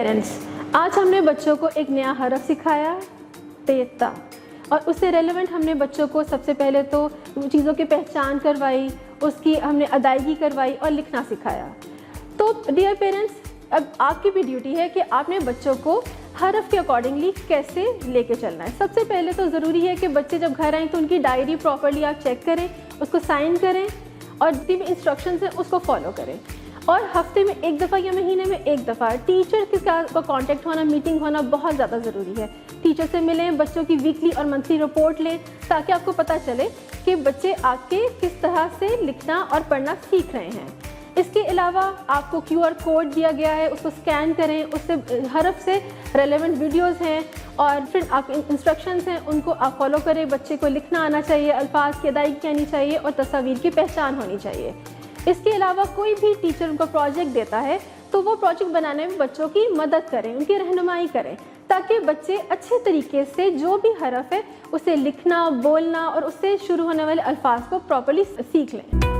Parents, आज हमने बच्चों को एक नया हरफ सिखाया, तेता, और उससे रेलेवेंट हमने बच्चों को सबसे पहले तो चीज़ों की पहचान करवाई, उसकी हमने अदायगी करवाई और लिखना सिखाया। तो डियर पेरेंट्स, अब आपकी भी ड्यूटी है कि आपने बच्चों को हरफ के अकॉर्डिंगली कैसे लेके चलना है। सबसे पहले तो ज़रूरी है कि बच्चे जब घर आएँ तो उनकी डायरी प्रॉपर्ली आप चेक करें, उसको साइन करें और जितनी भी इंस्ट्रक्शंस हैं उसको फॉलो करें। और हफ्ते में एक दफ़ा या महीने में एक दफ़ा टीचर के साथ कांटेक्ट होना, मीटिंग होना बहुत ज़्यादा ज़रूरी है। टीचर से मिलें, बच्चों की वीकली और मंथली रिपोर्ट लें ताकि आपको पता चले कि बच्चे आपके किस तरह से लिखना और पढ़ना सीख रहे हैं। इसके अलावा आपको QR कोड दिया गया है, उसको स्कैन करें, उससे हरफ से रेलेवेंट वीडियोस हैं और फिर आप इंस्ट्रक्शंस हैं उनको आप फॉलो करें। बच्चे को लिखना आना चाहिए, अल्फाज की अदायगी आनी चाहिए और तस्वीर की पहचान होनी चाहिए। इसके अलावा कोई भी टीचर उनको प्रोजेक्ट देता है तो वो प्रोजेक्ट बनाने में बच्चों की मदद करें, उनकी रहनुमाई करें ताकि बच्चे अच्छे तरीके से जो भी हरफ है उसे लिखना, बोलना और उससे शुरू होने वाले अल्फाज को प्रॉपर्ली सीख लें।